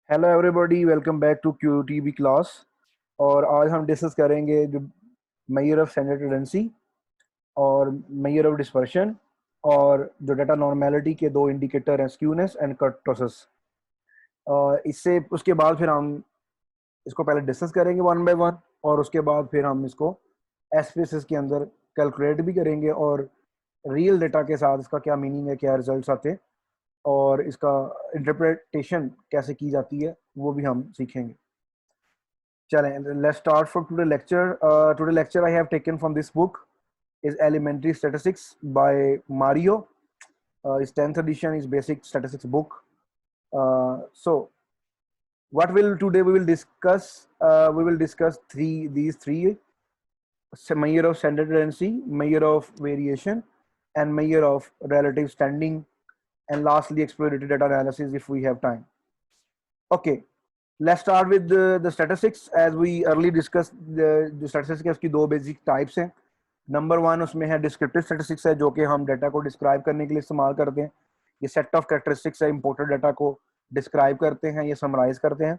Hello everybody, welcome back to QTB class. और आज हम डिस्कस करेंगे जो मेजर ऑफ स्टैंडर्ड टेंडेंसी और मेजर ऑफ डिस्पर्शन और जो डाटा नॉर्मेलिटी के दो इंडिकेटर हैं, स्क्यूनेस एंड कर्टोसिस। इससे उसके बाद फिर हम इसको पहले डिस्कस करेंगे वन बाय वन, और उसके बाद फिर हम इसको एसपीएसएस के अंदर कैलकुलेट भी करेंगे और रियल डेटा के साथ इसका क्या मीनिंग है, क्या रिजल्ट्स आते हैं और इसका इंटरप्रिटेशन कैसे की जाती है वो भी हम सीखेंगे। चलें, let's start from today lecture. Today lecture I have taken from this book is Elementary Statistics by Mario. His 10th edition is basic statistics book. So what will today we will discuss? We will discuss these three: measure of standard tendency, measure of variation, and measure of relative standing, and lastly exploratory data analysis if we have time. Okay, let's start with the statistics. As we early discussed, the statistics की दो basic types हैं. Number one उसमें है descriptive statistics है, जो कि हम data को डिस्क्राइब करने के लिए इस्तेमाल करते हैं. ये सेट ऑफ कैरेक्टरिस्टिक्स है, इंपोर्टेड डाटा को डिस्क्राइब करते हैं, ये समराइज करते हैं.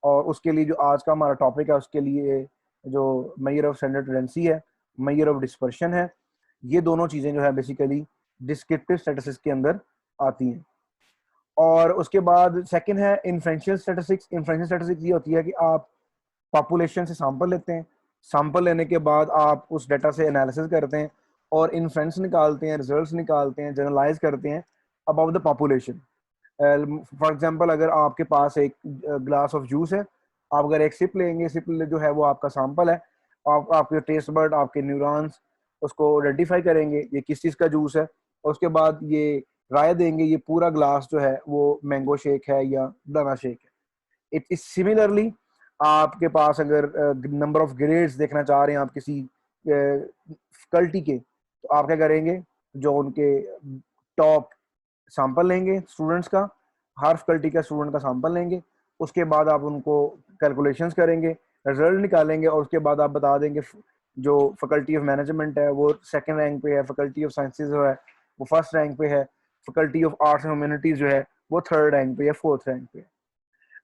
और उसके लिए जो आज का हमारा टॉपिक है, उसके लिए जो मेजर ऑफ स्टैंडर्ड टेंडेंसी है, मेजर ऑफ डिस्पर्शन है, ये दोनों चीज़ें जो है बेसिकली डिस्क्रिप्टिव स्टैटिस्टिक्स के अंदर आती हैं. और उसके बाद सेकंड है इन्फ्रेंशियल स्टैटिस्टिक्स. इन्फ्रेंशियल स्टैटिस्टिक्स ये होती है कि आप पॉपुलेशन से सैंपल लेते हैं, सैंपल लेने के बाद आप उस डाटा से एनालिसिस करते हैं और इन्फ्रेंस निकालते हैं, रिजल्ट्स निकालते हैं, जनरलाइज करते हैं about the population. For example, अगर आपके पास एक ग्लास ऑफ जूस है, आप अगर एक सिप लेंगे, सिप जो है वो आपका सैंपल है. आपके टेस्ट बर्ड, आपके न्यूरॉन्स उसको आइडेंटिफाई करेंगे ये किस चीज़ का जूस है, और उसके बाद ये राय देंगे ये पूरा ग्लास जो है वो मैंगो शेक है या बनाना शेक है. इट इज सिमिलरली आपके पास अगर नंबर ऑफ ग्रेड्स देखना चाह रहे हैं आप किसी फैकल्टी के, तो आप क्या करेंगे, जो उनके टॉप सैंपल लेंगे स्टूडेंट्स का, हर फैकल्टी का स्टूडेंट का सैंपल लेंगे. उसके बाद आप उनको कैलकुलेशंस करेंगे, रिजल्ट निकालेंगे, और उसके बाद आप बता देंगे जो फैकल्टी ऑफ मैनेजमेंट है वो सेकंड रैंक पे है, फैकल्टी ऑफ साइंसेज जो है वो फर्स्ट रैंक पे है, faculty of arts and humanities जो है वो थर्ड रैंक पे या फोर्थ रैंक पे है.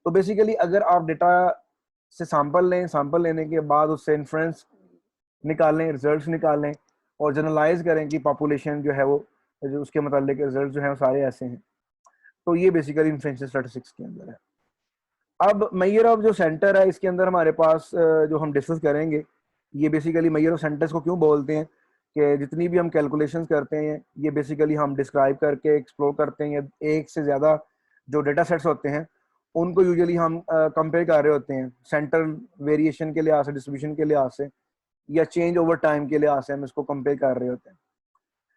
तो बेसिकली अगर आप डेटा से सैंपल लें, सैंपल लेने के बाद उससे इन्फ्रेंस निकालें, रिजल्ट्स निकालें और जनरलाइज करें कि पॉपुलेशन जो है वो जो उसके मतलब रिजल्ट जो है वो सारे ऐसे हैं, तो ये बेसिकली इन्फ्रेंशियल स्टैटिस्टिक्स के अंदर है. अब मेजर ऑफ जो सेंटर है, इसके अंदर हमारे पास जो हम डिस्कस करेंगे, ये बेसिकली मेजर ऑफ सेंटर्स को क्यों बोलते हैं कि जितनी भी हम कैलकुलेशंस करते हैं ये बेसिकली हम डिस्क्राइब करके एक्सप्लोर करते हैं. एक से ज़्यादा जो डेटा सेट्स होते हैं उनको यूजुअली हम कंपेयर कर रहे होते हैं सेंट्रल वेरिएशन के लिहाज से, डिस्ट्रीब्यूशन के लिहाज से, या चेंज ओवर टाइम के लिहाज से हम इसको कंपेयर कर रहे होते हैं.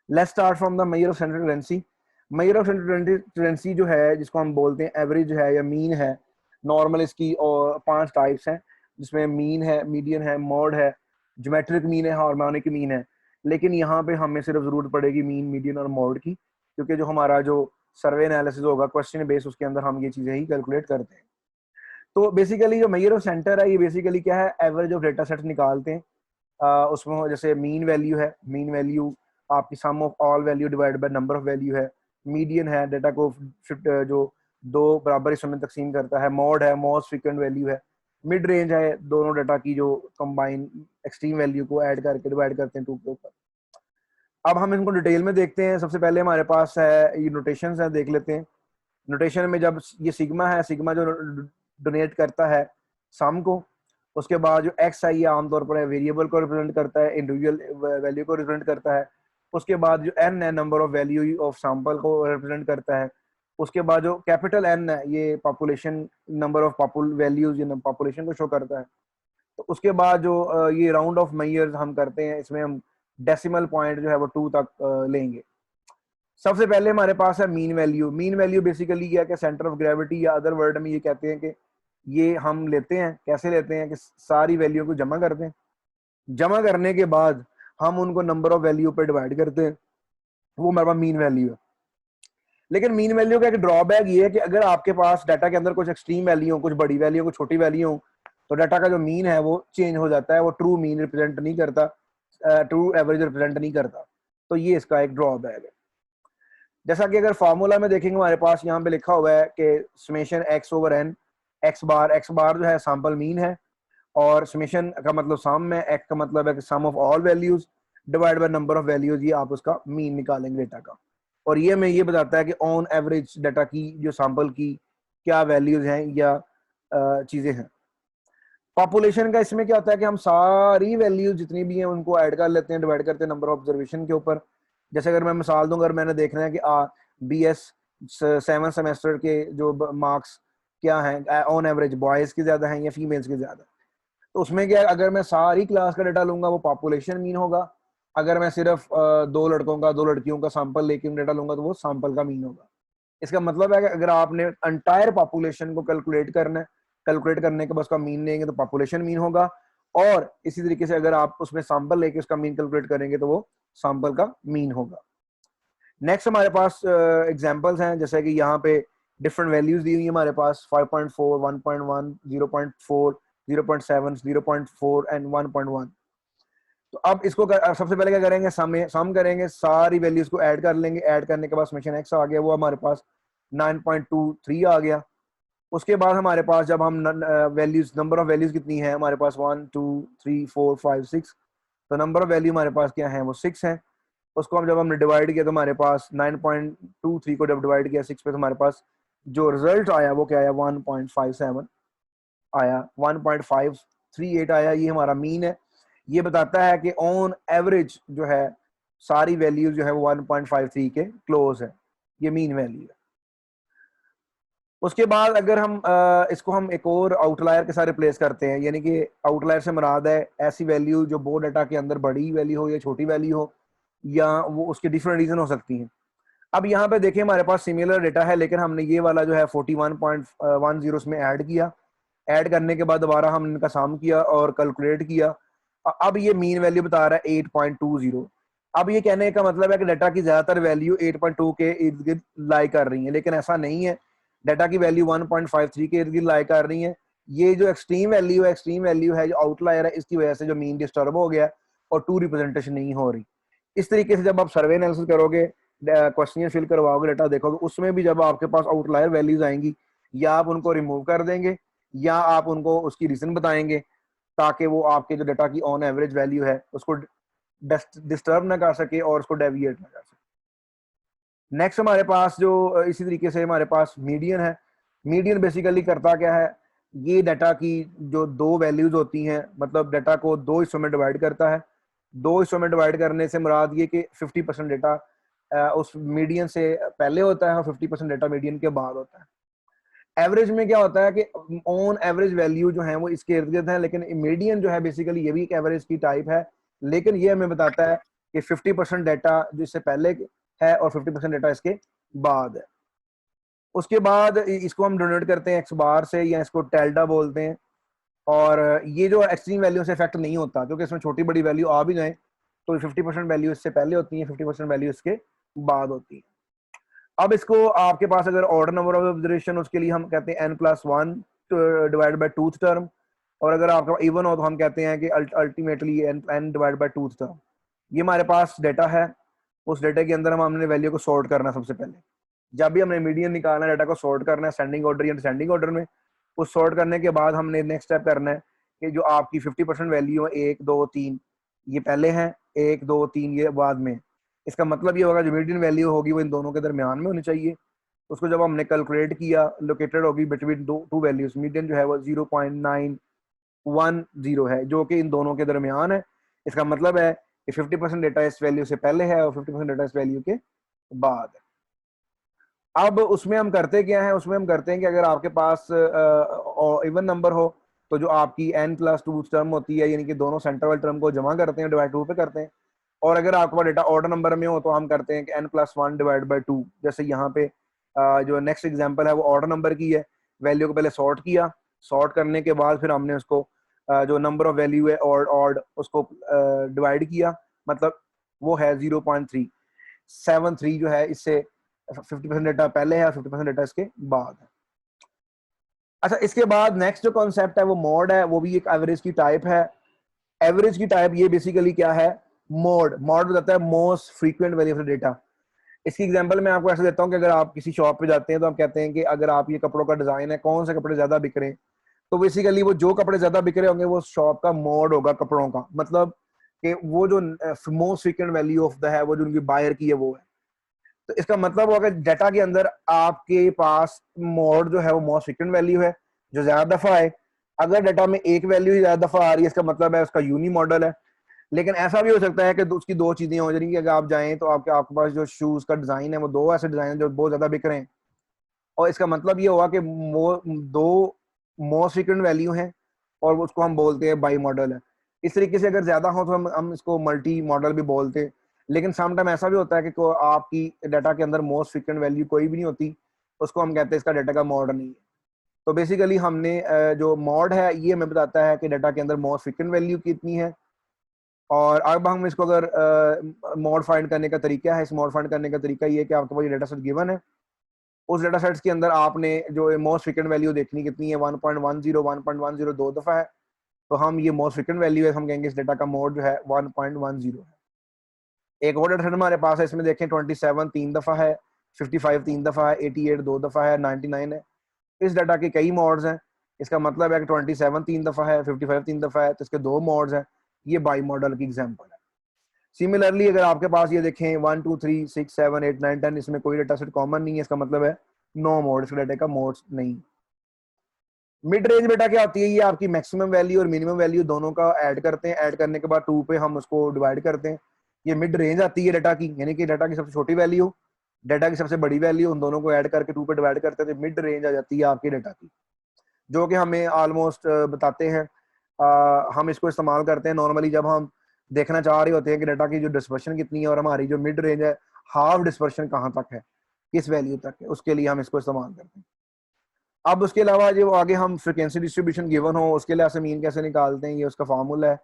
Let's start from the measure of central tendency. Measure of central tendency जो है, जिसको हम बोलते हैं एवरेज है या मीन है, नॉर्मल इसकी और 5 टाइप्स हैं, जिसमें मीन है, मीडियन है, मॉड है, ज्योमेट्रिक मीन है, हार्मोनिक मीन है. लेकिन यहाँ पे हमें सिर्फ जरूरत पड़ेगी मीन, मीडियन और मॉड की, क्योंकि जो हमारा जो सर्वे एनालिसिस होगा क्वेश्चन बेस, उसके अंदर हम ये चीजें ही कैलकुलेट करते हैं. तो बेसिकली जो मेजर ऑफ सेंटर है, ये बेसिकली क्या है, एवरेज ऑफ डेटा सेट निकालते हैं. उसमें जैसे मीन वैल्यू है, मीन वैल्यू आपकी sum of all value divide by number of value है. मीडियन है, डेटा को जो दो बराबर हिस्सों में तकसीम करता है. मॉड है, मोस्ट फ्रीक्वेंट वैल्यू है. मिड रेंज है, दोनों डाटा की जो कंबाइन एक्सट्रीम वैल्यू को ऐड करके डिवाइड करते हैं टू के ऊपर. अब हम इनको डिटेल में देखते हैं. सबसे पहले हमारे पास है ये नोटेशंस है, देख लेते हैं. नोटेशन में जब ये सिग्मा है, सिग्मा जो डोनेट करता है सम को, उसके बाद जो एक्स है ये आमतौर पर वेरिएबल को रिप्रेजेंट करता है, इंडिविजुअल वैल्यू को रिप्रेजेंट करता है. उसके बाद जो एन है, number of value of sample को रिप्रेजेंट करता है. उसके बाद जो कैपिटल एन है, ये population, number of values population को शो करता है. तो उसके बाद जो ये राउंड ऑफ मेजर्स हम करते हैं, इसमें हम डेसिमल पॉइंट जो है वो 2 तक लेंगे. सबसे पहले हमारे पास है mean value. Mean value basically क्या है, सेंटर ऑफ ग्रेविटी, या अदर वर्ड में ये कहते हैं कि ये हम लेते हैं, कैसे लेते हैं कि सारी वैल्यू को जमा करते हैं, जमा करने के बाद हम उनको नंबर ऑफ वैल्यू पे डिवाइड करते हैं, वो हमारे पास मीन वैल्यू है. लेकिन मीन वैल्यू का एक ड्रॉबैक ये है कि अगर आपके पास डाटा के अंदर कुछ एक्सट्रीम वैल्यू हो, कुछ बड़ी वैल्यू, कुछ छोटी वैल्यू हो, तो डाटा का जो मीन है वो चेंज हो जाता है, वो ट्रू मीन रिप्रेजेंट नहीं करता, ट्रू एवरेज रिप्रेजेंट नहीं करता. तो ये इसका एक ड्रॉबैक है. जैसा कि अगर फार्मूला में देखेंगे, हमारे पास यहाँ पे लिखा हुआ है कि summation x over n, x bar जो है सैंपल मीन है, और समेशन का मतलब सम है, एक्स का मतलब है कि sum of all values divide by number of values, ये आप उसका मीन निकालेंगे डेटा का। और ये हमें ये बताता है कि ऑन एवरेज डाटा की जो सैंपल की क्या वैल्यूज हैं या चीजें हैं। पॉपुलेशन का इसमें क्या होता है कि हम सारी वैल्यूज जितनी भी हैं उनको ऐड कर लेते हैं, डिवाइड करते हैं नंबर ऑफ ऑब्जर्वेशन के ऊपर। जैसे अगर मैं मिसाल दूंगा, अगर मैंने देखना है कि BS 7 सेमेस्टर के जो मार्क्स क्या हैं ऑन एवरेज, बॉयज के ज्यादा हैं या फीमेल्स के ज्यादा, तो उसमें क्या, अगर मैं सारी क्लास का डाटा लूंगा वो पॉपुलेशन मीन होगा। अगर मैं सिर्फ दो लड़कों का दो लड़कियों का सैंपल लेके डाटा लूंगा तो वो सैंपल का मीन होगा। इसका मतलब है कि अगर आपने अंटायर पॉपुलेशन को कैलकुलेट करना है, कैलकुलेट करने के बाद उसका मीन लेंगे तो पॉपुलेशन मीन होगा, और इसी तरीके से अगर आप उसमें सैंपल लेके उसका मीन कैलकुलेट करेंगे तो वो सैंपल का मीन होगा। नेक्स्ट हमारे पास एग्जांपल्स हैं, जैसे कि यहाँ पे डिफरेंट वैल्यूज दी हुई है हमारे पास 5.4, 1.1, 0.4, 0.7, 0.4 एंड 1.1। तो अब इसको सबसे पहले क्या करेंगे, सम करेंगे, सारी वैल्यूज को ऐड कर लेंगे। ऐड करने के बाद समेशन एक्स आ गया, वो हमारे पास 9.23 आ गया। उसके बाद हमारे पास जब हम वैल्यूज, नंबर ऑफ वैल्यूज कितनी है हमारे पास, 1 2 3 4 5 6, तो नंबर ऑफ वैल्यू हमारे पास क्या है, वो 6 है। उसको हम जब हमने डिवाइड किया तो हमारे पास 9.23 को जब डिवाइड किया 6 पे तो हमारे पास जो रिजल्ट आया वो क्या आया, 1.57 आया, 1.538 आया। ये हमारा मीन है। ये बताता है कि ऑन एवरेज जो है सारी वैल्यू जो है वो 1.53 के क्लोज है, ये मीन वैल्यू है। उसके बाद अगर हम इसको हम एक और आउटलायर के साथ रिप्लेस करते हैं, यानी कि आउटलायर से मुराद है ऐसी वैल्यू जो बो डाटा के अंदर बड़ी वैल्यू हो या छोटी वैल्यू हो, या वो उसके डिफरेंट रीजन हो सकती हैं। अब यहाँ पे देखिए हमारे पास सिमिलर डेटा है, लेकिन हमने ये वाला जो है 41.10 उसमें ऐड किया। ऐड करने के बाद दोबारा हमने इनका सम किया और कैलकुलेट किया। अब ये मीन वैल्यू बता रहा है 8.20। अब ये कहने का मतलब है कि डाटा की ज्यादातर वैल्यू 8.2 के इर्द गिर्द लाई कर रही है, लेकिन ऐसा नहीं है। डाटा की वैल्यू 1.53 के इर्द गिर्द लाई कर रही है। ये जो एक्सट्रीम वैल्यू है, एक्सट्रीम वैल्यू है जो आउटलायर है, इसकी वजह से जो मीन डिस्टर्ब हो गया और टू रिप्रेजेंटेशन नहीं हो रही। इस तरीके से जब आप सर्वे एनालिसिस करोगे, क्वेश्चन फिल करवाओगे, डाटा देखोगे, उसमें भी जब आपके पास आउटलायर वैल्यूज आएंगी, या आप उनको रिमूव कर देंगे या आप उनको उसकी रीजन बताएंगे, ताकि वो आपके जो डाटा की ऑन एवरेज वैल्यू है उसको डिस्टर्ब ना कर सके और उसको डेविएट ना कर सके। नेक्स्ट हमारे पास जो इसी तरीके से हमारे पास मीडियन है। मीडियन बेसिकली करता क्या है, ये डाटा की जो दो वैल्यूज होती हैं, मतलब डाटा को दो हिस्सों में डिवाइड करता है। दो हिस्सों में डिवाइड करने से मुराद ये कि 50% डाटा उस मीडियन से पहले होता है और 50% डाटा मीडियन के बाद होता है। एवरेज में क्या होता है कि ऑन एवरेज वैल्यू जो है वो इसके इर्द गिर्द है, लेकिन मीडियन जो है बेसिकली ये भी एक एवरेज की टाइप है, लेकिन ये हमें बताता है कि 50% डाटा जो इससे पहले है और 50% डाटा इसके बाद है। उसके बाद इसको हम डोनेट करते हैं एक्स बार से, या इसको टेल्डा बोलते हैं। और ये जो एक्सट्रीम वैल्यू से इफेक्ट नहीं होता, क्योंकि इसमें छोटी बड़ी वैल्यू आ भी जाए तो 50% वैल्यू इससे पहले होती है, 50% वैल्यू इसके बाद होती है। अब इसको आपके पास अगर ऑर्डर नंबर ऑफ ऑब्जर्वेशन, उसके लिए हम कहते हैं n+1 divide by tooth term, और अगर आपका इवन हो तो हम कहते हैं कि ultimately n divide by tooth term. ये हमारे पास डेटा है। उस डेटा के अंदर हमने वैल्यू को सॉर्ट करना। सबसे पहले जब भी हमने मीडियन निकालना है, डाटा को सॉर्ट करना है सेंडिंग ऑर्डर या डिसेंडिंग ऑर्डर में। उस सॉर्ट करने के बाद हमने नेक्स्ट स्टेप करना है कि जो आपकी 50% वैल्यू है 1 2 3 ये पहले हैं, 1 2 3 ये बाद में। इसका मतलब ये होगा जो मीडियन वैल्यू होगी वो इन दोनों के दरमियान में होनी चाहिए। उसको जब हमने कैलकुलेट किया, लोकेटेड होगी बिटवीन टू वैल्यूज। मीडियन जो है वो 0.910 है, जो कि इन दोनों के दरमियान है। इसका मतलब है कि 50% डेटा इस वैल्यू से पहले है और 50% डेटा इस वैल्यू के बाद है। अब उसमें हम करते क्या है, उसमें हम करते हैं कि अगर आपके पास इवन नंबर हो तो जो आपकी n+2 टर्म होती है, यानी कि दोनों सेंटर वाले टर्म को जमा करते हैं, डिवाइड 2 पे करते हैं। और अगर आपके पास डेटा ऑर्डर नंबर में हो तो हम करते हैं कि n+1 डिवाइड बाय 2। जैसे यहाँ पे जो नेक्स्ट एग्जांपल है वो ऑर्डर नंबर की है। वैल्यू को पहले सॉर्ट किया, सॉर्ट करने के बाद फिर हमने उसको जो नंबर ऑफ वैल्यू है ऑड उसको डिवाइड किया, मतलब वो है 0.373 जो है, इससे 50% डेटा पहले है, 50% डेटा इसके बाद है। अच्छा, इसके बाद नेक्स्ट जो कॉन्सेप्ट है वो मोड है, वो भी एक एवरेज की टाइप है। एवरेज की टाइप ये बेसिकली क्या है, मोड बताता है most frequent value of data. इसकी एग्जांपल मैं आपको ऐसे देता हूँ कि अगर आप किसी शॉप पे जाते हैं तो आप कहते हैं कि अगर आप ये कपड़ों का डिजाइन है, कौन से कपड़े ज्यादा बिक रहे हैं, तो बेसिकली वो जो कपड़े ज्यादा बिक रहे होंगे वो शॉप का मोड होगा कपड़ों का, मतलब कि वो जो most frequent value of the है, वो जो उनकी बायर की है वो है। तो इसका मतलब होगा डाटा के अंदर आपके पास मोड जो है वो मोस्ट फ्रीक्वेंट वैल्यू है जो ज्यादा दफा है। अगर डाटा में एक वैल्यू ही ज्यादा दफा आ रही है, इसका मतलब है उसका यूनी मॉडल है। लेकिन ऐसा भी हो सकता है कि उसकी दो चीजें हो जाएंगी, अगर आप जाएं तो आपके पास जो शूज का डिजाइन है वो दो ऐसे डिजाइन है जो बहुत ज्यादा बिक रहे हैं, और इसका मतलब ये हुआ कि दो मोस्ट फ्रीक्वेंट वैल्यू हैं और उसको हम बोलते हैं बाई मॉडल है। इस तरीके से अगर ज्यादा हो तो हम इसको मल्टी मॉडल भी बोलते हैं। लेकिन समटाइम ऐसा भी होता है कि आपकी डाटा के अंदर मोस्ट फ्रीक्वेंट वैल्यू कोई भी नहीं होती, उसको हम कहते हैं इसका डाटा का मॉड नहीं है। तो बेसिकली हमने जो मॉड है ये हमें बताता है कि डाटा के अंदर मोस्ट फ्रीक्वेंट वैल्यू कितनी है। और अब हम इसको अगर मॉड फाइंड करने का तरीका है, इस मॉड फाइंड करने का तरीका ये है कि आपके पास ये डाटा सेट गिवन है, उस डाटा सेट्स के अंदर आपने जो मोस्ट फ्रीक्वेंट वैल्यू देखनी कितनी है, 1.10 1.10 दो दफा है, तो हम ये मोस्ट फ्रीक्वेंट वैल्यू है, हम कहेंगे इस डाटा का मोड जो है 1.10 है। एक और डाटा सेट हमारे पास है, इसमें देखें 27 तीन दफा है, 55 तीन दफा है, 88 दो दफा है, 99 है। इस डाटा के कई मोड्स हैं। इसका मतलब है कि 27 तीन दफा है, 55 तीन दफा है, तो इसके दो मोड्स हैं। ये बाई मॉडल की एग्जांपल है। सिमिलरली अगर आपके पास ये देखें 1 2 3 6 7 8 9 10, इसमें कोई डाटा सेट कॉमन नहीं है, इसका मतलब है नो मोड, इस डाटा का मोड्स नहीं। मिड रेंज बेटा क्या होती है, ये आपकी मैक्सिमम वैल्यू और मिनिमम वैल्यू दोनों का ऐड करते हैं, ऐड करने के बाद 2 पे हम उसको डिवाइड करते हैं। ये मिड रेंज आती है डाटा की, यानी कि डाटा की सबसे छोटी वैल्यू, डाटा की सबसे बड़ी वैल्यू, उन दोनों को ऐड करके 2 पे डिवाइड करते हैं, तो मिड रेंज आ जाती है आपकी डाटा की, जो कि हमें ऑलमोस्ट बताते हैं। हम इसको इस्तेमाल करते हैं नॉर्मली जब हम देखना चाह रहे होते हैं कि डाटा की जो डिस्पर्शन कितनी है और हमारी जो मिड रेंज है हाफ डिस्पर्शन कहाँ तक है, किस वैल्यू तक है, उसके लिए हम इसको इस्तेमाल करते हैं। अब उसके अलावा जो आगे हम फ्रिक्वेंसी डिस्ट्रीब्यूशन गिवन हो उसके लिए ऐसे मीन कैसे निकालते हैं, ये उसका फार्मूला है,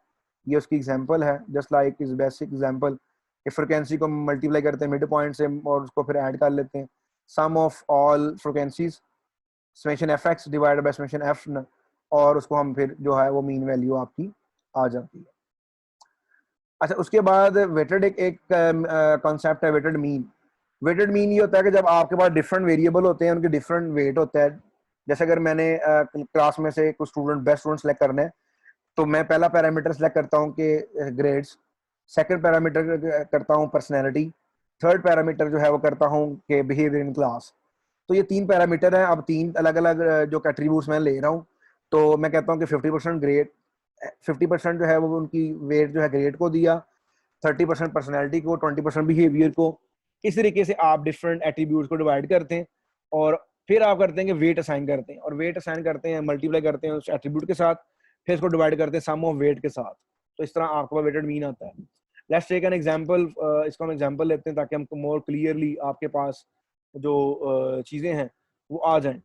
ये उसकी एग्जांपल है, जस्ट लाइक इस बेसिक एग्जांपल कि फ्रिक्वेंसी को मल्टीप्लाई करते हैं मिड पॉइंट से और उसको फिर ऐड कर लेते हैं, sum of all frequencies summation f x divided by summation f, और उसको हम फिर जो है वो मीन वैल्यू आपकी आ जाती है। अच्छा, उसके बाद वेटेड एक कॉन्सेप्ट है वेटेड मीन। वेटेड मीन ये होता है कि जब आपके पास डिफरेंट वेरिएबल होते हैं, उनके डिफरेंट वेट होता है। जैसे अगर मैंने क्लास में से कुछ स्टूडेंट बेस्ट स्टूडेंट सेलेक्ट करने हैं, तो मैं पहला पैरामीटर सेलेक्ट करता हूँ कि ग्रेड्स, सेकंड पैरामीटर करता हूँ पर्सनैलिटी, थर्ड पैरामीटर जो है वो करता हूँ कि बिहेवियर इन क्लास। तो ये तीन पैरामीटर हैं। अब तीन अलग अलग जो कैट्रीब्यूट्स मैं ले रहा हूँ, तो मैं कहता हूँ कि 50% ग्रेड, 50% जो है वो उनकी वेट जो है ग्रेड को दिया, 30% पर्सनैलिटी को, 20% बिहेवियर को। इस तरीके से आप डिफरेंट एट्रीब्यूट्स को डिवाइड करते हैं और फिर आप करते हैं कि वेट असाइन करते हैं, और वेट असाइन करते हैं मल्टीप्लाई करते हैं उस एट्रीब्यूट के साथ, फिर इसको डिवाइड करते हैं सम ऑफ वेट के साथ। तो इस तरह आपका वेटेड मीन आता है। लेट्स टेक एन एग्जांपल, इसको हम एग्जांपल लेते हैं ताकि हमको मोर क्लियरली आपके पास जो चीजें हैं वो आ जाएं।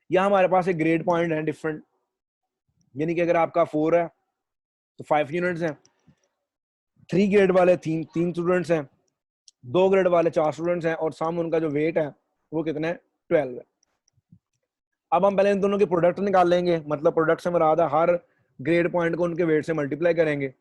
यहाँ हमारे पास एक ग्रेड पॉइंट है डिफरेंट, यानी कि अगर आपका 4 है तो 5 यूनिट्स हैं, 3 ग्रेड वाले तीन स्टूडेंट्स हैं, 2 ग्रेड वाले 4 स्टूडेंट्स हैं, और सम उनका जो वेट है वो कितने 12 है। अब हम पहले इन दोनों के प्रोडक्ट निकाल लेंगे, मतलब प्रोडक्ट से मुराद है हर ग्रेड पॉइंट को उनके वेट से मल्टीप्लाई करेंगे।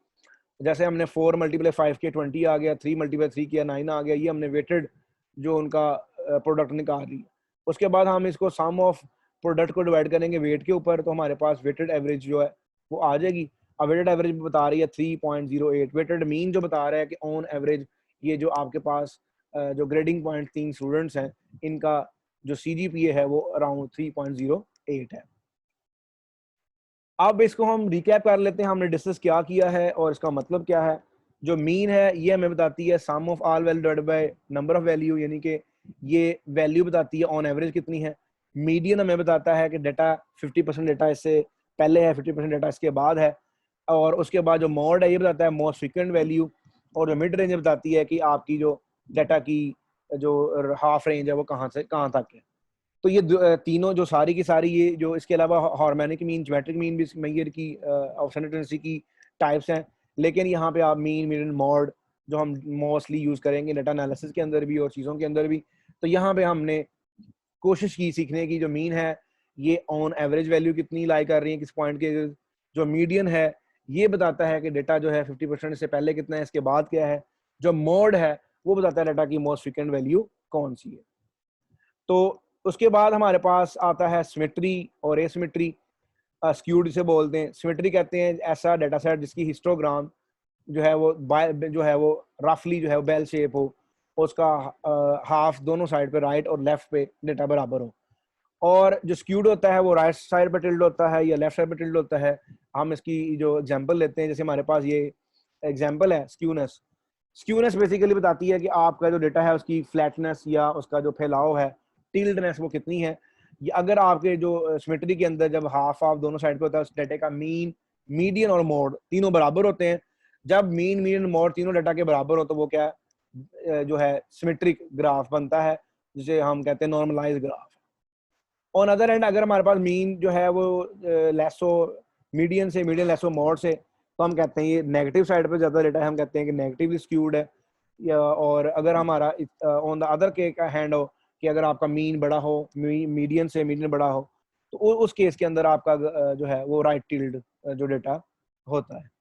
जैसे हमने 4 मल्टीप्लाई 5 किया 20 आ गया, 3 मल्टीप्लाई 3 किया 9 आ गया, ये हमने वेटेड जो उनका प्रोडक्ट निकाल लिया। उसके बाद हम इसको सम ऑफ प्रोडक्ट को डिवाइड करेंगे वेट के ऊपर, तो हमारे पास वेटेड एवरेज जो है वो आ जाएगी। अब वेटेड एवरेज बता रही है 3.08, वेटेड मीन जो बता रहा है कि ऑन एवरेज ये जो आपके पास जो ग्रेडिंग पॉइंट 3 स्टूडेंट्स हैं इनका जो CGPA है वो अराउंड 3.08 है। अब इसको हम रिकैप कर लेते हैं, हमने डिस्कस क्या किया है और इसका मतलब क्या है। जो मीन है ये हमें बताती है sum of all value divided by number of value, यानी कि ये वैल्यू बताती है ऑन एवरेज कितनी है। मीडियन हमें बताता है कि डाटा 50% डाटा इससे पहले है, 50% डाटा इसके बाद है। और उसके बाद जो मॉड है ये बताता है मोस्ट फ्रीक्वेंट वैल्यू, और जो मिड रेंज बताती है कि आपकी जो डाटा की जो हाफ रेंज है वो कहाँ से कहाँ तक है। तो ये तीनों जो सारी की सारी, ये जो इसके अलावा हार्मोनिक मीन, ज्योमेट्रिक मीन भी मेजर की ऑब्सर्वेटेंसी की टाइप्स हैं। लेकिन यहाँ पे आप मीन, मीडियन, मॉड जो हम मोस्टली यूज करेंगे डाटा एनालिसिस के अंदर भी और चीज़ों के अंदर भी। तो यहाँ पे हमने कोशिश की सीखने की, जो मीन है ये ऑन एवरेज वैल्यू कितनी लाई कर रही है किस पॉइंट के। जो मीडियन है ये बताता है कि डेटा जो है 50% से पहले कितना है इसके बाद क्या है। जो मोड है वो बताता है डाटा की मोस्ट फ्रीक्वेंट वैल्यू कौन सी है। तो उसके बाद हमारे पास आता है सिमेट्री और एसिमेट्री। स्क्यूड से बोलते हैं, सिमेट्री कहते हैं ऐसा डाटा सेट जिसकी हिस्टोग्राम जो है वो रफली जो है वो बेल शेप हो, उसका हाफ दोनों साइड पे राइट और लेफ्ट पे डेटा बराबर हो। और जो स्क्यूड होता है वो राइट साइड पे टिल्ड होता है या लेफ्ट साइड पे टिल्ड होता है। हम इसकी जो एग्जांपल लेते हैं, जैसे हमारे पास ये एग्जांपल है स्क्यूनेस। स्क्यूनेस बेसिकली बताती है कि आपका जो डेटा है उसकी फ्लैटनेस या उसका जो फैलाव है, टिल्डनेस, वो कितनी है। ये अगर आपके जो सिमेट्री के अंदर जब हाफ हाफ दोनों साइड पे होता है, उस डाटा का मीन, मीडियन और मोड तीनों बराबर होते हैं। जब मीन, मीडियन, मोड तीनों डाटा के बराबर हो तो वो क्या जो है सिमेट्रिक ग्राफ बनता है, जिसे हम कहते हैं normalize graph. On other hand अगर हमारे पास मीन जो है वो लेसो मीडियन से, मीडियन लेसो मोड से, तो हम कहते हैं ये नेगेटिव साइड पे ज़्यादा डेटा है, हम कहते हैं कि नेगेटिवली स्क्यूड है। या और अगर हमारा ऑन द अदर के का हैंड हो कि अगर आपका मीन बड़ा हो, मीडियन से मीडियन बड़ा हो, तो उस केस के अंदर आपका जो है वो राइट टिल्ड जो डेटा होता है।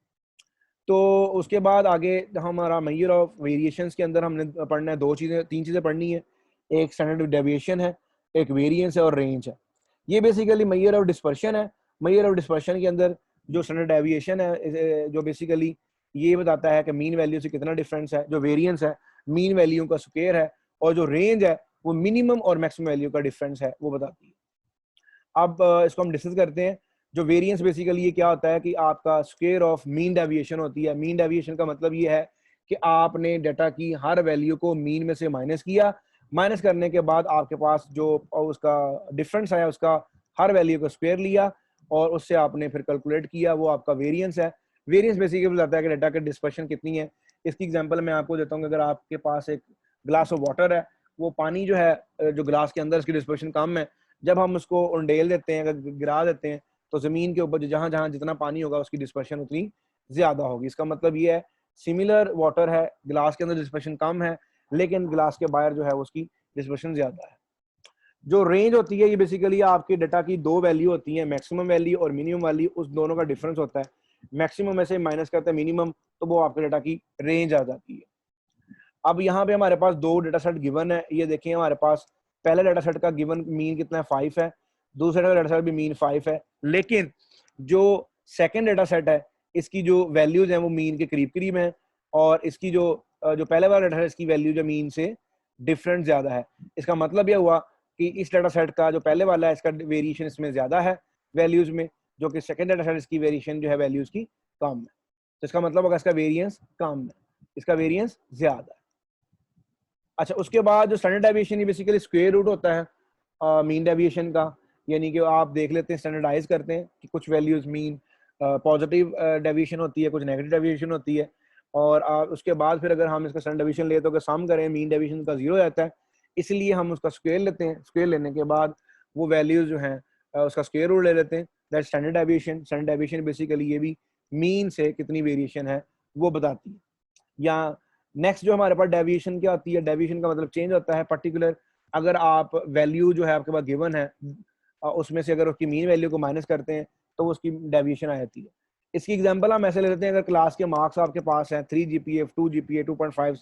तो उसके बाद आगे हमारा मेजर ऑफ वेरिएशंस के अंदर हमने पढ़ना है तीन चीज़ें पढ़नी है। एक स्टैंडर्ड डेविएशन है, एक वेरिएंस है और रेंज है। ये बेसिकली मेजर ऑफ डिस्पर्शन है। मेजर ऑफ डिस्पर्शन के अंदर जो स्टैंडर्ड डेविएशन है जो बेसिकली ये बताता है कि मीन वैल्यू से कितना डिफरेंस है। जो वेरिएंस है मीन वैल्यू का स्क्वायर है, और जो रेंज है वो मिनिमम और मैक्सिमम वैल्यू का डिफरेंस है, वो बताती है। अब इसको हम डिस्कस करते हैं। जो वेरिएंस बेसिकली ये क्या होता है कि आपका स्क्वायर ऑफ मीन डेविएशन होती है। मीन डेविएशन का मतलब ये है कि आपने डाटा की हर वैल्यू को मीन में से माइनस किया, माइनस करने के बाद आपके पास जो उसका डिफरेंस आया उसका हर वैल्यू को स्क्वायर लिया और उससे आपने फिर कैलकुलेट किया, वो आपका वेरिएंस है। वेरिएंस बेसिकली बताता है कि डाटा की डिस्पर्शन कितनी है। इसकी एग्जांपल मैं आपको देता हूँ। अगर आपके पास एक ग्लास ऑफ वाटर है, वो पानी जो है जो ग्लास के अंदर इसकी डिस्पर्शन कम है, जब हम उसको उंडेल देते हैं, अगर गिरा देते हैं, तो जमीन के ऊपर जहां जहां जितना पानी होगा उसकी डिस्पर्शन उतनी ज्यादा होगी। इसका मतलब ये है सिमिलर वाटर है, ग्लास के अंदर डिस्पर्शन कम है, लेकिन ग्लास के बाहर जो है उसकी डिस्पर्शन ज्यादा है। जो रेंज होती है ये बेसिकली आपके डाटा की दो वैल्यू होती है, मैक्सिमम वैल्यू और मिनिमम वैल्यू। उस दोनों का डिफरेंस होता है। मैक्सिमम में से माइनस करते हैं मिनिमम, तो वो आपके डाटा की रेंज आ जाती है। अब यहाँ पे हमारे पास दो डाटा सेट गिवन है। ये देखिए हमारे पास पहले डाटा सेट का गिवन मीन कितना है, 5 है। दूसरे डाटा सेट भी मीन 5 है, लेकिन जो सेकंड डाटा सेट है इसकी जो वैल्यूज हैं वो मीन के करीब करीब हैं, और इसकी जो जो पहले वाला डाटा है इसकी वैल्यू जो मीन से डिफरेंट ज्यादा है। इसका मतलब यह हुआ कि इस डाटा सेट का जो पहले वाला है इसका वेरिएशन इसमें ज्यादा है वैल्यूज में, जो कि सेकंड डाटा सेट इसकी वेरिएशन जो है वैल्यूज की कम है। तो इसका मतलब होगा इसका वेरिएंस कम है, इसका वेरिएंस ज्यादा है। अच्छा, उसके बाद जो स्टैंडर्ड डेविएशन ये बेसिकली स्क्वायर रूट होता है मीन डेविएशन का। यानी कि आप देख लेते हैं, स्टैंडर्डाइज करते हैं कि कुछ वैल्यूज मीन पॉजिटिव डेविएशन होती है, कुछ नेगेटिव डेविएशन होती है, और उसके बाद फिर अगर हम इसका स्टैंडर्ड डेविएशन ले तो अगर सम करें मीन डेविएशन का 0 रहता है, इसलिए हम उसका स्क्वायर लेते हैं। स्क्वायर लेने के बाद वो वैल्यूज जो हैं उसका स्क्वायर रूट ले लेते हैं, that standard deviation. Standard deviation basically ये भी मीन से कितनी वेरिएशन है वो बताती है। या नेक्स्ट जो हमारे पास डेविएशन क्या होती है, डेविएशन का मतलब चेंज होता है पर्टिकुलर। अगर आप वैल्यू जो है आपके पास गिवन है उसमें से अगर उसकी मीन वैल्यू को माइनस करते हैं तो उसकी डेविएशन आ जाती है। इसकी एग्जांपल हम ऐसे ले लेते हैं, अगर क्लास के मार्क्स आपके पास हैं 3 GPA 2 GPA 2.5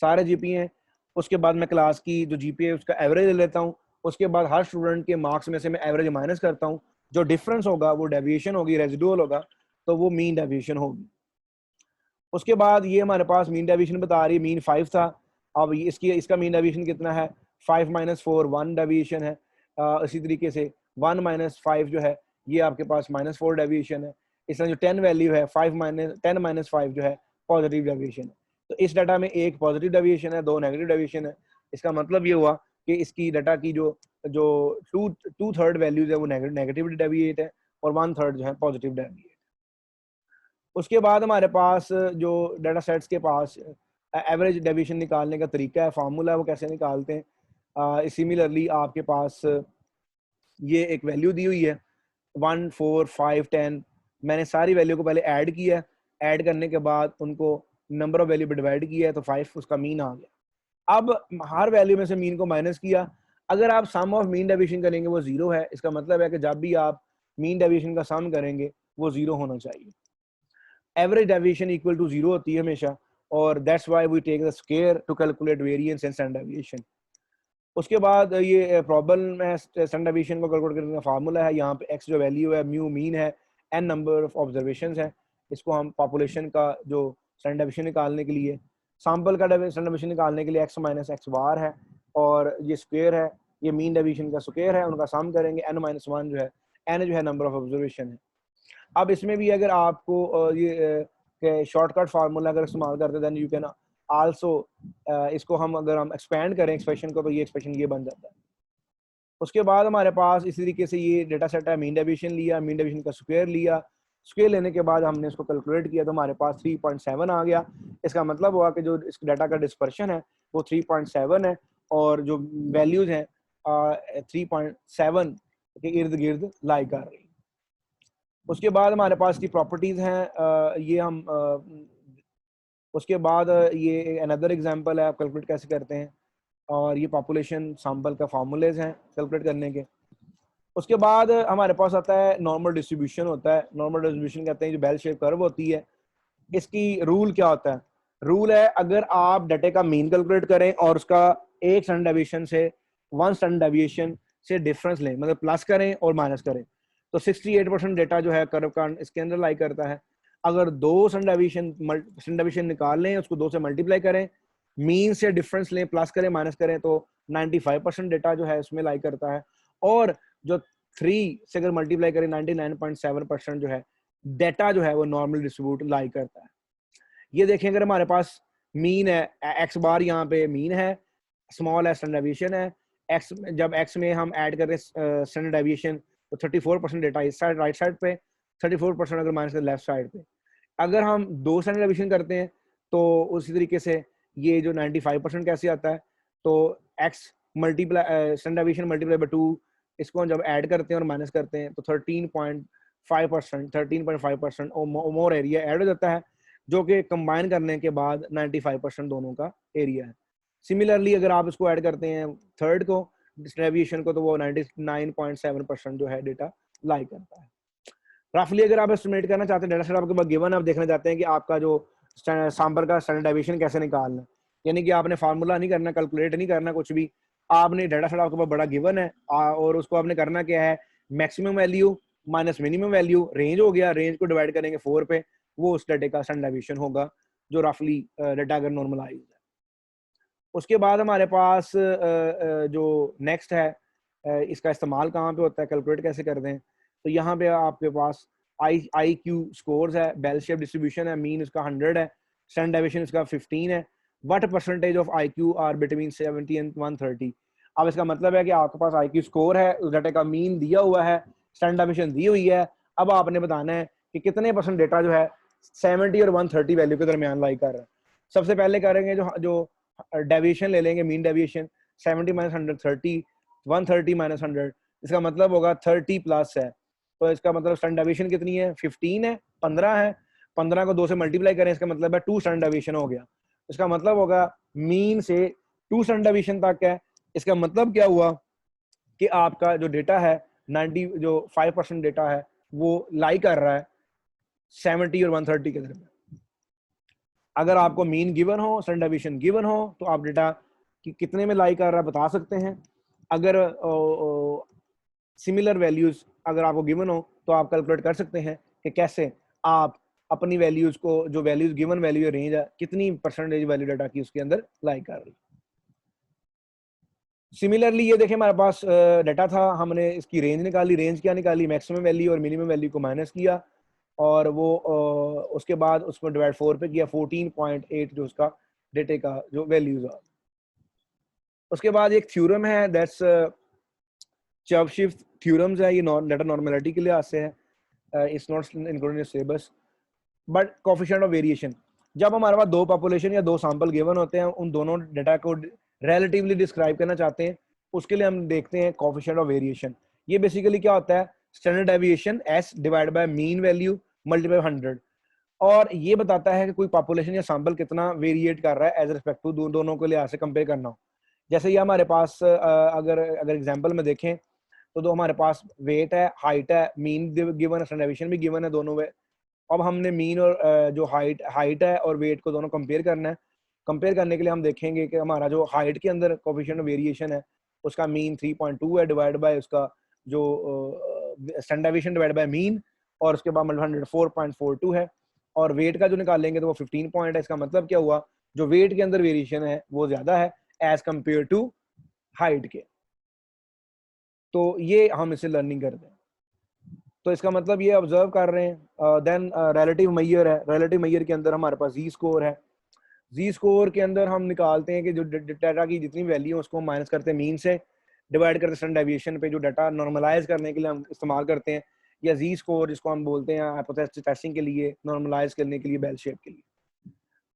सारे GPA हैं, उसके बाद मैं क्लास की जो GPA उसका एवरेज ले लेता हूँ, उसके बाद हर स्टूडेंट के मार्क्स में से मैं एवरेज माइनस करता हूँ, जो डिफरेंस होगा वो डेविएशन होगी, रेजिडुअल होगा, तो वो मीन डेविएशन होगी। उसके बाद ये हमारे पास मीन डेविएशन बता रही है, मीन 5 था। अब इसका मीन डेविएशन कितना है, 5 - 4 1 डेविएशन है। इसी तरीके से 1 - 5 जो है ये आपके पास -4 डेविएशन है। इसमें जो 10 वैल्यू है 10 - 5 जो है पॉजिटिव डेविएशन है। तो इस डाटा में एक पॉजिटिव डेविएशन है, दो नेगेटिव डेविएशन है। इसका मतलब ये हुआ कि इसकी डाटा की जो जो टू थर्ड वैल्यूज है वो नेगेटिव डेविएट है, और 1/3 जो है पॉजिटिव डेविएट। उसके बाद हमारे पास जो डाटा सेट्स के पास एवरेज डेविएशन निकालने का तरीका है, फार्मूला है, वो कैसे निकालते हैं। सिमिलरली आपके पास ये एक वैल्यू दी हुई है 1 4 5 10। मैंने सारी वैल्यू को पहले ऐड किया, ऐड करने के बाद उनको नंबर ऑफ वैल्यू पे डिवाइड किया है, तो 5 उसका मीन आ गया। अब हर वैल्यू में से मीन को माइनस किया। अगर आप सम ऑफ मीन डेविएशन करेंगे वो 0 है। इसका मतलब है कि जब भी आप मीन डेविएशन का सम करेंगे वो 0 होना चाहिए। एवरेज डेविएशन इक्वल टू 0 होती है हमेशा, और that's why we take the square to calculate variance and standard deviation. उसके बाद ये प्रॉब्लम में स्टैंडर्ड डेविएशन को कैलकुलेट करने का फार्मूला है। यहाँ पे एक्स जो वैल्यू है, म्यू मीन है, एन नंबर ऑफ ऑब्जर्वेशन है। इसको हम पॉपुलेशन का जो स्टैंडर्ड डेविएशन निकालने के लिए, सैंपल का स्टैंडर्ड डेविएशन निकालने के लिए एक्स माइनस एक्स बार है, और ये स्क्वायर है, ये मीन डेविएशन का स्क्वायर है, उनका सम करेंगे। एन माइनस वन जो है, एन जो है नंबर ऑफ ऑब्जर्वेशन है। अब इसमें भी अगर आपको ये शॉर्टकट फार्मूला अगर इस्तेमाल करते देन यू कैन आल्सो, इसको हम अगर हम एक्सपेंड करें एक्सप्रेशन को, तो ये एक्सप्रेशन ये बन जाता है। उसके बाद हमारे पास इसी तरीके से ये डेटा सेट है, मीन डेविएशन लिया, मीन डेविएशन का स्क्वायर लिया, स्क्वायर लेने के बाद हमने इसको कैलकुलेट किया तो हमारे पास 3.7 आ गया। इसका मतलब हुआ कि जो इस डाटा का डिस्पर्शन है वो 3.7 है, और जो वैल्यूज हैं 3.7 के इर्द गिर्द लाई कर रही। उसके बाद हमारे पास की प्रॉपर्टीज हैं, ये हम उसके बाद ये अनदर एग्जांपल है, आप कैलकुलेट कैसे करते हैं, और ये पॉपुलेशन सैंपल का फार्मूलेज हैं कैलकुलेट करने के। उसके बाद हमारे पास आता है नॉर्मल डिस्ट्रीब्यूशन होता है। नॉर्मल डिस्ट्रीब्यूशन कहते हैं जो बेल शेप कर्व होती है। इसकी रूल क्या होता है? रूल है, अगर आप डाटा का मीन कैलकुलेट करें और उसका एक स्टैंडर्ड डेविएशन से वन स्टैंडर्ड डेविएशन से डिफरेंस लें, मतलब प्लस करें और माइनस करें, तो 68% डेटा जो है कर्व का इसके अंदर लाई करता है। अगर दो स्टैंडर्ड डेविएशन निकाल लें, उसको 2 से मल्टीप्लाई करें, मीन से डिफरेंस लें, प्लस करें माइनस करें, तो 95% डेटा जो है इसमें लाई करता है। और जो 3 से अगर मल्टीप्लाई करें, 99.7% जो है डेटा जो है वो नॉर्मल डिस्ट्रीब्यूट लाई करता है। ये देखें, अगर हमारे पास मीन है, एक्स बार यहाँ पे मीन है, स्मॉल है स्टैंडर्ड डेविएशन है, एक्स जब एक्स में हम ऐड करें स्टैंडर्ड डेविएशन तो 34% डेटा इस साइड राइट साइड पे, 34% अगर माइनस लेफ्ट साइड पे। अगर हम 2 स्टैंडर्ड डेविएशन करते हैं तो उसी तरीके से ये जो 95% कैसे आता है, तो x multiply standard deviation multiply by 2, इसको हम जब ऐड करते हैं और माइनस करते हैं तो 13.5% मोर एरिया ऐड हो जाता है, जो कि कंबाइन करने के बाद 95% दोनों का एरिया है। सिमिलरली अगर आप इसको ऐड करते हैं थर्ड को डेविएशन को, तो वो 99.7% जो है डेटा लाई करता है। रफली अगर आप एस्टिमेट करना चाहते हैं, डेटा सेट आपके पास गिवन है, आप देखना चाहते हैं कि आपका जो सैंपल का स्टैंडर्ड डेविएशन कैसे निकालना है, यानी कि आपने फार्मूला नहीं करना, कैलकुलेट नहीं करना कुछ भी, आपने डाटा सेट आपके पास बड़ा गिवन है और उसको आपने करना क्या है, maximum value minus minimum value, range हो गया, रेंज को डिवाइड करेंगे 4 पे, वो उस डाटा का स्टैंडर्ड डेविएशन होगा जो रफली डाटा अगर नॉर्मलाइज है। उसके बाद हमारे पास जो नेक्स्ट है, इसका इस्तेमाल कहाँ पे होता है, कैलकुलेट कैसे करते हैं, तो यहाँ पे आपके पास आई क्यू स्कोर्स है, बेल शेप डिस्ट्रीब्यूशन है, मीन इसका 100 है, स्टैंडर्ड डेविएशन इसका 15 है, what percentage of I Q R between 70 and 130। अब इसका मतलब है कि आपके पास आई क्यू स्कोर है, उस डाटा का मीन दिया हुआ है, स्टैंडर्ड डेविएशन दी हुई है, अब आपने बताना है कि कितने परसेंट डेटा जो है 70 और 130 वैल्यू के दरमियान लाई कर रहा है। सबसे पहले करेंगे जो डेविएशन ले लेंगे, मीन डेविएशन 70 माइनस 130, 130 माइनस 100, इसका मतलब होगा 30 प्लस है, तो इसका मतलब स्टैंडर्ड डेविएशन कितनी है, 15 है, 15 है, 15 को 2 से मल्टीप्लाई करें, इसका मतलब है 2 स्टैंडर्ड डेविएशन हो गया। इसका मतलब होगा मीन से 2 स्टैंडर्ड डेविएशन तक है। इसका मतलब क्या हुआ कि आपका जो डेटा है 90 जो 5% डेटा है वो लाई कर रहा है 70 और 130 के दरमियान। अगर आपको मीन गिवन हो, स्टैंडर्ड डेविएशन गिवन हो, तो आप डेटा कि कितने में लाई कर रहा है बता सकते हैं। अगर सिमिलर वैल्यूज अगर आपको गिवन हो तो आप कैलकुलेट कर सकते हैं कि कैसे आप अपनी वैल्यूज को, जो वैल्यूज गिवन वैल्यू रेंज है, कितनी परसेंटेज वैल्यू डाटा की उसके अंदर लाई कर रही। सिमिलरली ये देखें, हमारे पास डाटा था, हमने इसकी रेंज निकाली, रेंज क्या निकाली, मैक्सिमम वैल्यू और मिनिमम वैल्यू को माइनस किया, और वो उसके बाद उसको डिवाइड 4 पे किया, 14.8 जो उसका डेटे का जो वैल्यूज है। उसके बाद एक थ्योरम है, दैट्स चर्पशिफ थ्योरम्स है, ये डाटा नॉर्मेलिटी के लिए आते हैं, it's not included in syllabus, but coefficient of variation, जब हमारे पास 2 पॉपुलेशन या 2 सैंपल गिवन होते हैं, उन दोनों डाटा को रिलेटिवली डिस्क्राइब करना चाहते हैं, उसके लिए हम देखते हैं कोएफिशिएंट ऑफ वेरिएशन। ये बेसिकली क्या होता है, standard deviation s divide by mean value multiply 100, और ये बताता है कि कोई पॉपुलेशन या सैंपल कितना वेरिएट कर रहा है एज रिस्पेक्ट टू दोनों को लिहाज से कंपेयर करना हो। जैसे ये हमारे पास अगर एग्जांपल में देखें तो हमारे पास वेट है, हाइट है, मीन गिवन है, स्टैंडर्ड डेविएशन भी गिवन है दोनों अब हमने मीन और जो हाइट है और वेट को दोनों कंपेयर करना है। कंपेयर करने के लिए हम देखेंगे कि हमारा जो हाइट के अंदर कोफिशिएंट वेरिएशन है उसका मीन 3.2 है, डिवाइड बाय उसका जो standard deviation divide by mean, और उसके बाद मतलब 104.42 है। और वेट का जो निकालेंगे तो वो 15 पॉइंट है। इसका मतलब क्या हुआ, जो वेट के अंदर वेरिएशन है वो ज्यादा है एज कंपेयर टू हाइट के। तो ये हम इसे लर्निंग करते हैं। तो इसका मतलब ये ऑब्जर्व कर रहे हैं। देन रिलेटिव मैयर है। रिलेटिव मैयर के अंदर हमारे पास जी स्कोर है। जी स्कोर के अंदर हम निकालते हैं कि जो डाटा की जितनी वैल्यू है उसको माइनस करते हैं मीन से, डिवाइड करते हैं स्टैंडर्ड डेविएशन पे, जो डाटा नॉर्मलाइज करने के लिए हम इस्तेमाल करते हैं, या जी स्कोर जिसको हम बोलते हैं हाइपोथेसिस टेस्टिंग के लिए, नॉर्मलाइज करने के लिए बेल शेप के लिए।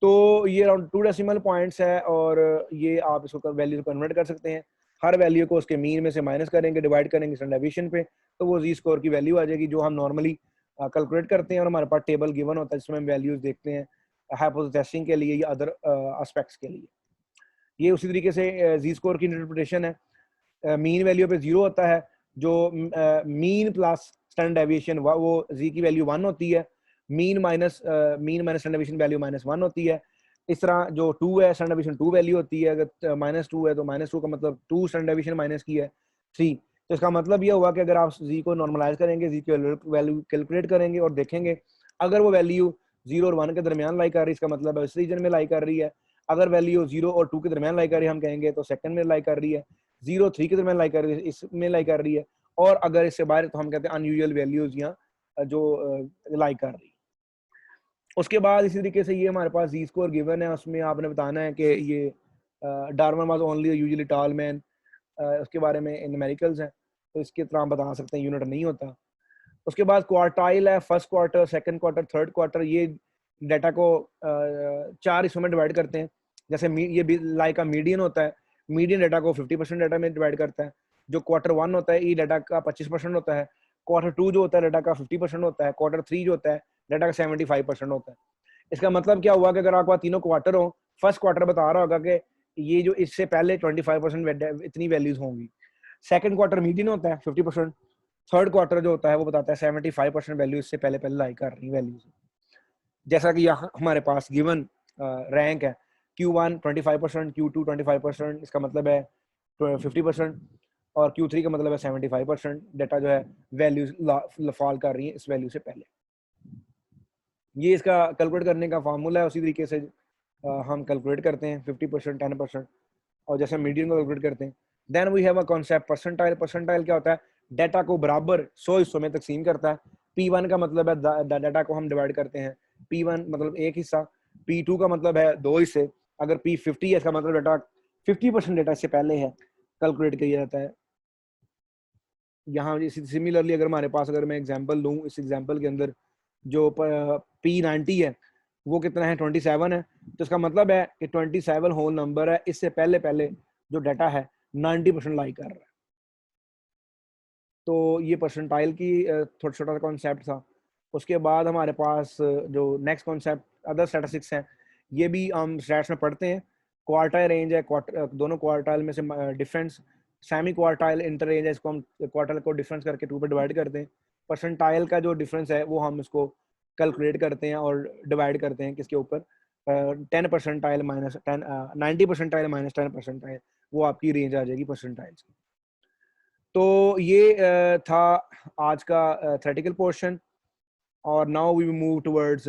तो ये अराउंड 2 डेसिमल पॉइंट्स है, और ये आप इसको वैल्यू कन्वर्ट कर सकते हैं। हर वैल्यू को उसके मीन में से माइनस करेंगे, डिवाइड करेंगे स्टैंडर्ड डेविएशन पे, तो वो जी स्कोर की वैल्यू आ जाएगी, जो हम नॉर्मली कैलकुलेट करते हैं। और हमारे पास टेबल गिवन होता है जिसमें हम वैल्यूज देखते हैं हाइपोथेसिस टेस्टिंग के लिए या अदर एस्पेक्ट्स के लिए। ये उसी तरीके से जी स्कोर की इंटरप्रिटेशन है। मीन वैल्यू पे 0 होता है, जो मीन प्लस स्टैंडर्ड डेविएशन वो जी की वैल्यू 1 होती है, mean minus standard deviation value -1 होती है। इस तरह जो 2 है स्टैंडर्ड डेविएशन 2 वैल्यू होती है, अगर -2 है तो -2 का मतलब 2 स्टैंडर्ड डेविएशन माइनस की है 3। तो इसका मतलब यह हुआ कि अगर आप जी को नॉर्मलाइज करेंगे, जी की वैल्यू कैलकुलेट करेंगे और देखेंगे अगर वो वैल्यू 0 और 1 के दरमियान लाई कर रही है, इसका मतलब है इस रीजन में लाई कर रही है। अगर वैल्यू 0 और 2 के दरमियान लाई कर रही है हम कहेंगे तो सेकंड में लाई कर रही है। 0-3 के दरमियान लाई कर रही है, इसमें लाई कर रही है। और अगर इससे बाहर तो हम कहते हैं अनयूजुअल वैल्यूज या जो लाई कर रही है। उसके बाद इसी तरीके से ये हमारे पास जी स्कोर गिवन है, उसमें आपने बताना है कि ये Darwin was only usually tall man, उसके बारे में न्यूमेरिकल्स हैं, तो इसके तरह हम बता सकते हैं, यूनिट नहीं होता। उसके बाद क्वार्टाइल है, first quarter, second quarter, third quarter. ये डाटा को 4 हिस्सों में डिवाइड करते हैं। जैसे ये लाई का मीडियन होता है, मीडियन डाटा को 50% डाटा में डिवाइड करता है। जो क्वार्टर 1 होता है ये डाटा का 25% होता है, क्वार्टर 2 जो होता है डाटा का 50% होता है, क्वार्टर 3 जो होता है डाटा का 75% होता है। इसका मतलब क्या हुआ कि अगर आपका तीनों क्वार्टर हो, फर्स्ट क्वार्टर बता रहा होगा कि ये जो इससे पहले 25% इतनी वैल्यूज होंगी, सेकंड क्वार्टर मीडियन होता है 50%, थर्ड क्वार्टर जो होता है वो बताता है 75% वैल्यू इससे पहले पहले लाई कर रही वैल्यूज। जैसा कि यहाँ हमारे पास गिवन रैंक है, Q1 25%, Q2 25%, इसका मतलब है 50%, और Q3 का मतलब है 75%। डाटा जो है वैल्यूज फॉल कर रही है इस वैल्यू से पहले। ये इसका कैलकुलेट करने का फार्मूला है, उसी तरीके से हम कैलकुलेट करते हैं 50%, 10%, और जैसे मीडियन को कैलकुलेट करते हैं। Then we have a concept percentile. Percentile क्या होता है, डाटा को बराबर 100 हिस्सों में तकसीम करता है। P1 का मतलब है डाटा को हम डिवाइड करते हैं, P1 मतलब एक हिस्सा, P2 का मतलब है 2 हिस्से। अगर P50 है इसका मतलब डाटा 50% डाटा इससे पहले है, कैलकुलेट किया जाता है। यहाँ सिमिलरली अगर हमारे पास, अगर मैं एग्जांपल लूँ, इस एग्जांपल के अंदर जो P90 है वो कितना है, 27 है। तो इसका मतलब है कि 27 होल नंबर है, इससे पहले पहले जो डाटा है 90% लाई कर रहा है। तो ये परसेंटाइल की थोड़ा छोटा सा कॉन्सेप्ट था। उसके बाद हमारे पास जो नेक्स्ट कॉन्सेप्ट अदर स्टैटिस्टिक्स हैं, ये भी हम स्टैट्स में पढ़ते हैं। क्वार्टाइल रेंज है, दोनों क्वार्टाइल में से difference, semi quartile, inter range है, इसको हम क्वार्टाइल को डिफरेंस करके 2 पे डिवाइड करते हैं। परसेंटाइल का जो डिफरेंस है वो हम इसको कैलकुलेट करते हैं और डिवाइड करते हैं किसके ऊपर, 10 percentile minus 10, 90 percentile minus 10 percentile, वो आपकी रेंज आ जाएगी परसेंटाइल्स की। तो ये था आज का थ्योरेटिकल पोर्शन, और नाउ वी मूव टुवर्ड्स